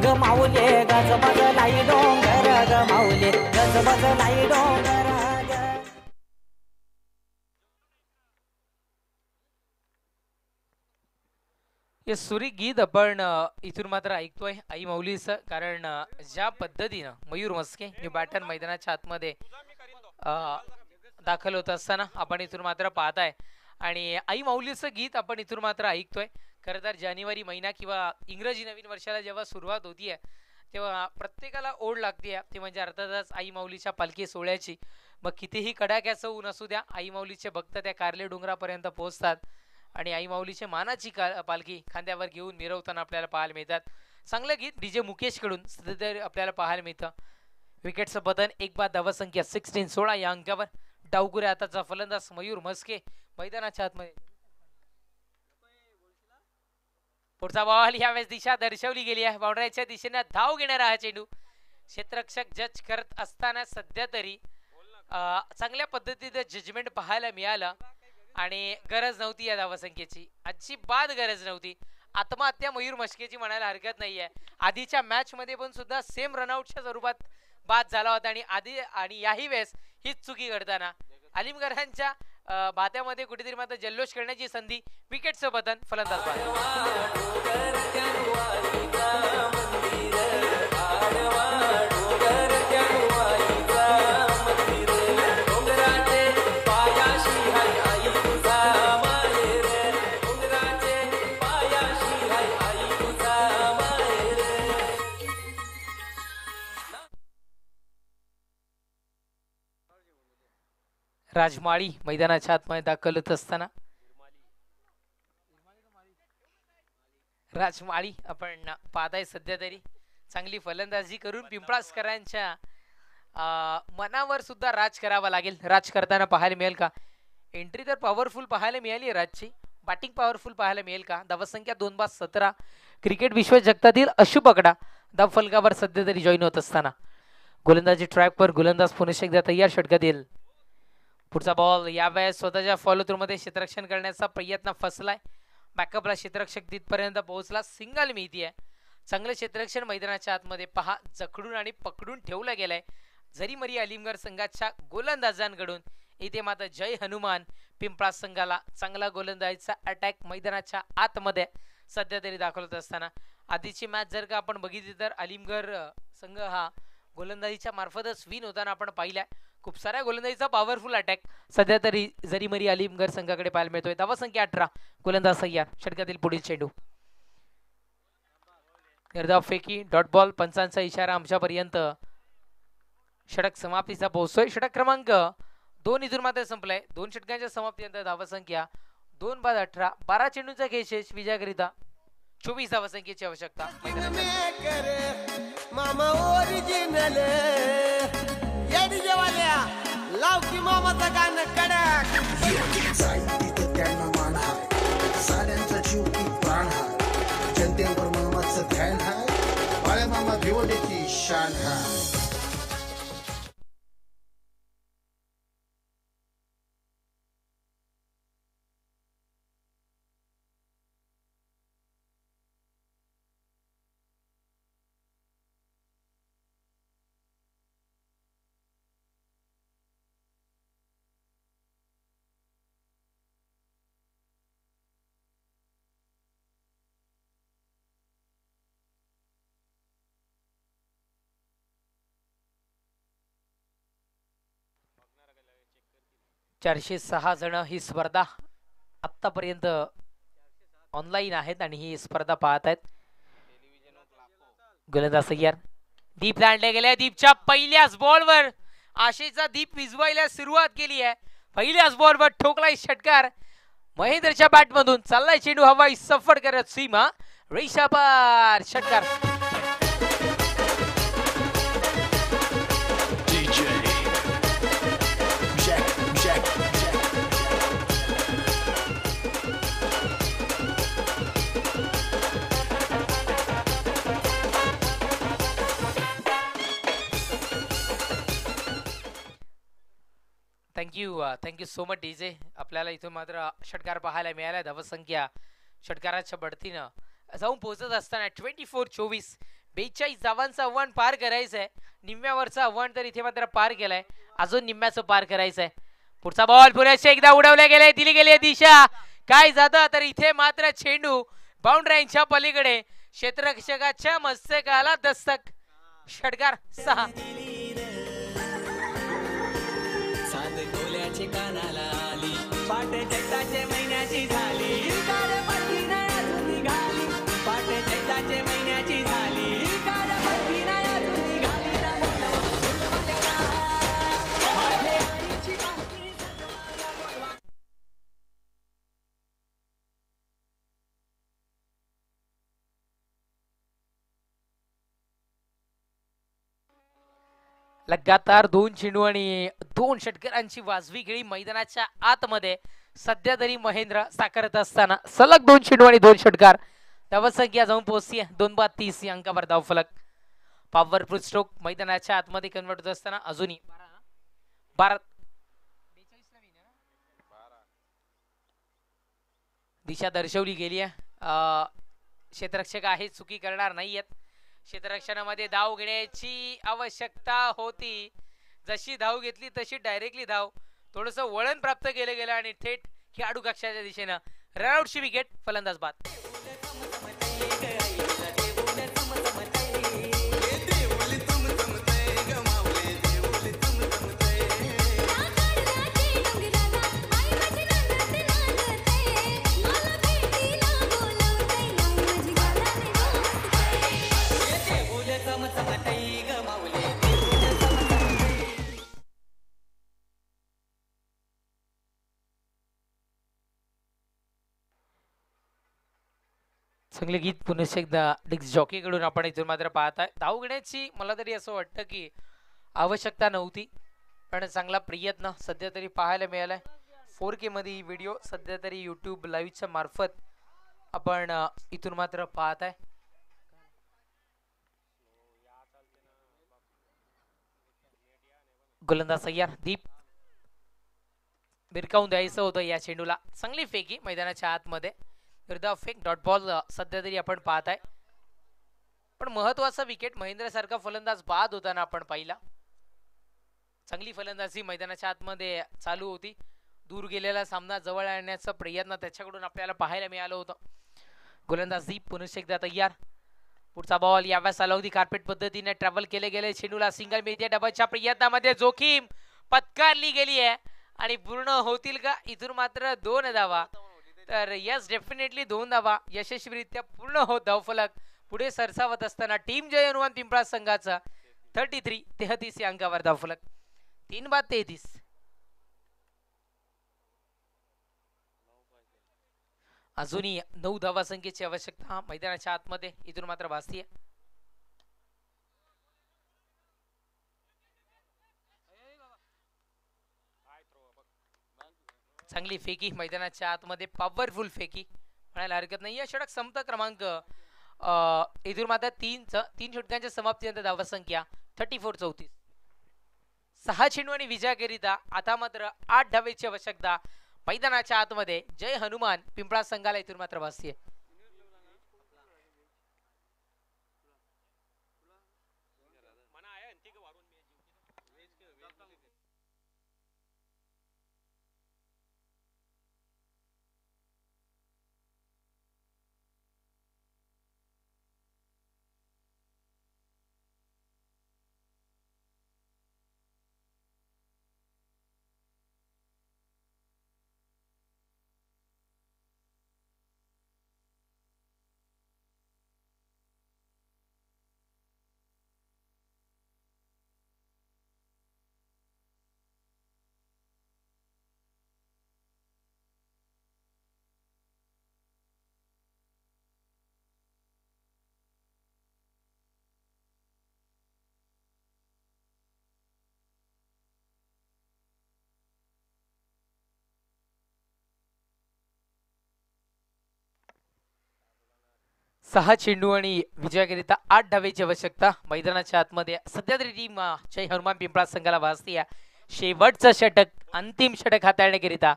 गमावले गजबज लाई डोंगर, गमावले गजबज लाई डोंगर ग. हे सुरी गीत आपण इथून मात्र ऐकतोय आई मौलीचं, कारण ज्या पद्धतीनं मयूर मस्के न्यू बॅटन मैदानाच्या आतमध्ये दाखल होत असताना आपण इथून मात्र पाहताय आणि आई मौलीचं गीत आपण इथून मात्र ऐकतोय. खरं तर जानेवारी महिना किंवा इंग्रजी नवीन वर्षाला जेव्हा सुरुवात होतीये तेव्हा प्रत्येकाला ओढ लागते ती म्हणजे अर्थातच आई माऊलीच्या पालखी सोहळ्याची. मग कितीही कडाक्याचं ऊन असू द्या, आई माऊलीचे भक्त त्या कार्ले डोंगरापर्यंत पोहोचतात आणि आई माऊलीचे मानाची पालखी खांद्यावर घेऊन मिरवताना आपल्याला पाहायला मिळतात. चांगलं गीत डीजे मुकेश कडून सध्या आपल्याला पाहायला मिळतं. विकेटचं पतन, एक बाद धावसंख्या 16 या अंकावर. डावकुऱ्या हाताचा फलंदाज मयूर म्हस्के मैदानाच्या आतमध्ये. पुढचा बॉल यावेळेस दिशा दर्शवली गेली आहे. बाउंड्रीच्या दिशेने धाव घेणारा हा चेंडू क्षेत्ररक्षक जज करत असताना सध्या तरी चांगल्या पद्धतीने जजमेंट पाहायला मिळालं आणि गरज नव्हती या धावसंख्येची, अजिबात गरज नव्हती. आत्महत्या मयूर मस्केची म्हणायला हरकत नाहीये. आधीच्या मॅच मध्ये पण सुद्धा सेम रनआउटच्या स्वरूपात बाद झाला होता आणि याही वेळेस हीच चुकी घडताना अलीमगढांच्या भात्यामध्ये कुठेतरी मात्र जल्लोष करण्याची संधी. विकेटचं पतन, फलंदाज बाद. राजमाळी मैदानाच्या आतमध्ये दाखल होत असताना राजमाळी आपण पाहताय सध्या तरी चांगली फलंदाजी करून पिंपळासकरांच्या मनावर सुद्धा राज करावा लागेल. राज करताना पाहायला मिळेल का? एंट्री तर पॉवरफुल पाहायला मिळाली राजची, बॅटिंग पॉवरफुल पाहायला मिळेल का? धावसंख्या 2/17. क्रिकेट विश्व जगतातील अशुपकडा धाव फलकावर सध्या तरी जॉईन होत असताना गोलंदाजी ट्रॅकवर गोलंदाज पुन्हा एकदा तयार षटकात येईल. पुढचा बॉल यावेळेस स्वतःच्या फॉलो थ्रू मध्ये क्षेत्ररक्षण करण्याचा प्रयत्न फसलाय. बॅकअपला क्षेत्ररक्षक तिथपर्यंत पोहोचला, सिंगल मिळतीये. चांगलं क्षेत्ररक्षण मैदानाच्या आतमध्ये पहा जखडून आणि पकडून ठेवलं गेलंय जरी मरी अलीमगढ संघाच्या गोलंदाजांकडून. इथे मात्र जय हनुमान पिंपळा संघाला चांगला गोलंदाजीचा अटॅक मैदानाच्या आतमध्ये सध्या तरी दाखल होत असताना. आधीची मॅच जर का आपण बघितली तर अलीमगढ संघ हा गोलंदाजीच्या मार्फतच विन होताना आपण पाहिलाय. खूप साऱ्या गोलंदाजीचा पॉवरफुल अटॅक सध्या तरी जरी मरी अलीमगढ संघाकडे पाहायला मिळतोय. धावसंख्या 18. गोलंदाज तयार. षटकातील पुढील चेंडू निर्धाव फेकी, डॉट बॉल. पंचांचा इशारा आमच्यापर्यंत. षटक समाप्तीचा पोहोचतोय. षटक क्रमांक 2 इथून मात्र संपलाय. 2 षटकांच्या समाप्तीनंतर धावसंख्या 2/18. 12 चेंडूंचा खेळ शेष. विजयाकरिता 24 धावसंख्येची आवश्यकता. मामा ओरिजिनल लावकी मामाचं गाणं कडक. साड्यांचा जीव की प्राण हा जनतेवर मामा शान खान. 406 जण ही स्पर्धा आतापर्यंत ऑनलाईन आहेत आणि ही स्पर्धा पाहत आहेत. गोलंदाज तयार. दीप दांडले गेले. दीपच्या पहिल्याच बॉलवर आशेचा दीप विझवायला सुरुवात केली आहे. पहिल्याच बॉलवर ठोकलाय षटकार. महेंद्रच्या बॅट मधून चाललाय चेंडू हवाई सफर करत सीमा रेषा पार. षटकार. Thank you so much DJ. आपल्याला इथून मात्र षटकार पाहायला मिळाला. धावसंख्या षटकाराच्या बढतीनं जाऊन पोहोचत असताना 24-24 42 धावांचं आव्हान पार करायचं आहे. निम्म्यावरचं आव्हान तर इथे मात्र पार केलंय. अजून निम्म्याचं पार करायचं आहे. पुढचा बॉल पुरेशा एकदा उडवल्या गेले. दिली गेली दिशा. काय जातं तर इथे मात्र चेंडू बाउंड्रीच्या पलीकडे क्षेत्ररक्षकाच्या मस्तकाला दस्तक. षटकार 6. कानाला आली पाट जगताचे महिन्याची झाली कारपती नाही अजून निघाली पाट जगताचे महिन्याची झाली कारपती नाही अजून निघाली लगातार 2 चेंडू आणि 2 षटकारांची वाजवी खेळी मैदानाच्या आतमध्ये सध्या तरी महेंद्र साकारत असताना सलग 2 चेंडू आणि 2 षटकार. धावसंख्या जाऊन पोहोचली 2-30 या अंकावर धावफलक. पॉवरफुल स्ट्रोक मैदानाच्या आतमध्ये कन्वर्ट होत असताना अजूनही 12 दिशा दर्शवली गेली आहे. क्षेत्ररक्षक आहे चुकी करणार नाहीयेत. क्षेत्ररक्षणामध्ये धाव घेण्याची आवश्यकता होती. जशी धाव घेतली तशी डायरेक्टली धाव. थोडस वळण प्राप्त केलं गेलं आणि थेट खेळाडू कक्षाच्या दिशेनं रनआउटची विकेट. फलंदाज बाद. चांगले गीत पुन्हा एकदा डिक्स जॉकी कडून आपण इथून मात्र पाहताय. धाव घेण्याची मला तरी असं वाटतं की आवश्यकता नव्हती, पण चांगला प्रयत्न सध्या तरी पाहायला मिळालाय. 4K मध्ये ही व्हिडिओ सध्या तरी यूट्यूब लाईव्हच्या मार्फत आपण इथून मात्र पाहताय. गोलंदाज तयार. दीप बिरकावून द्यायचं होतं या चेंडूला. चांगली फेकी मैदानाच्या आतमध्ये. विरुद्ध फेक डॉट बॉल सध्या तरी आपण पाहताय. पण महत्वाचा विकेट महेंद्र सारखा फलंदाज बाद होताना आपण पाहिला. चांगली फलंदाजी मैदानाच्या आतमध्ये चालू होती. दूर गेलेला सामना जवळ आणण्याचा प्रयत्न त्याच्याकडून आपल्याला पाहायला मिळालं होतं. गोलंदाज दीप पुन्हा एकदा तयार. पुढचा बॉल यावेळेस कालावधी कार्पेट पद्धतीने ट्रॅव्हल केले गेले. चेंडूला सिंगल मिळते. डबलच्या प्रयत्नामध्ये जोखीम पत्कारली गेली आहे आणि पूर्ण होतील का? इथून मात्र 2 धावा. तर यस डेफिनेटली 2 धावा यशस्वीरित्या पूर्ण होत धावफलक पुढे सरसावत असताना टीम जय हनुमान पिंपळा संघाचा 33 या अंकावर धावफलक. 3-33. अजूनही 9 धावा संख्येची आवश्यकता मैदानाच्या आतमध्ये इथून मात्र भासतीये. चांगली फेकी मैदानाच्या आतमध्ये. पॉवरफुल फेकी म्हणायला हरकत नाही. या षटक संपत क्रमांक इथून मात्र तीन षटकांच्या समाप्तीनंतर धावसंख्या 34-34. 6 चेंडू आणि विजयाकरिता आता मात्र 8 धावेची आवश्यकता. मैदानाच्या आतमध्ये जय हनुमान पिंपळा संघाला इथून मात्र भासतीये. सहा चेंडू आणि विजयाकरिता 8 धावेची आवश्यकता. मैदानाच्या आतमध्ये सध्या तरी टीम जय हनुमान पिंपळा संघाला भासतीये. शेवटचं षटक, अंतिम षटक हाताळण्याकरिता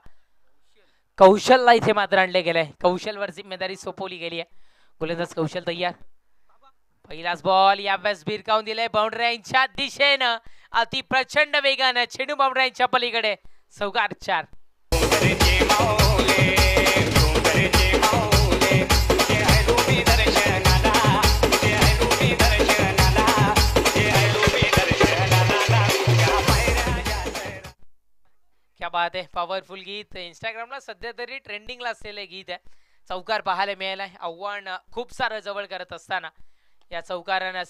कौशलला इथे मात्र आणले गेले. कौशलवर जिम्मेदारी सोपवली गेली आहे. गोलंदाज कौशल तयार. पहिलाच बॉल यावेळेस भिरकावून दिलाय बाउंड्रीच्या दिशेनं. अति प्रचंड वेगानं चेंडू बाउंड्रीच्या पलीकडे. चौकार 4. क्या बात आहे. पॉवरफुल गीत. इंस्टाग्रामला सध्या तरी ट्रेंडिंगला असलेले गीत आहे. चौकार पाहायला मिळालाय. आव्हान खूप सारं जवळ करत असताना या चौकारानं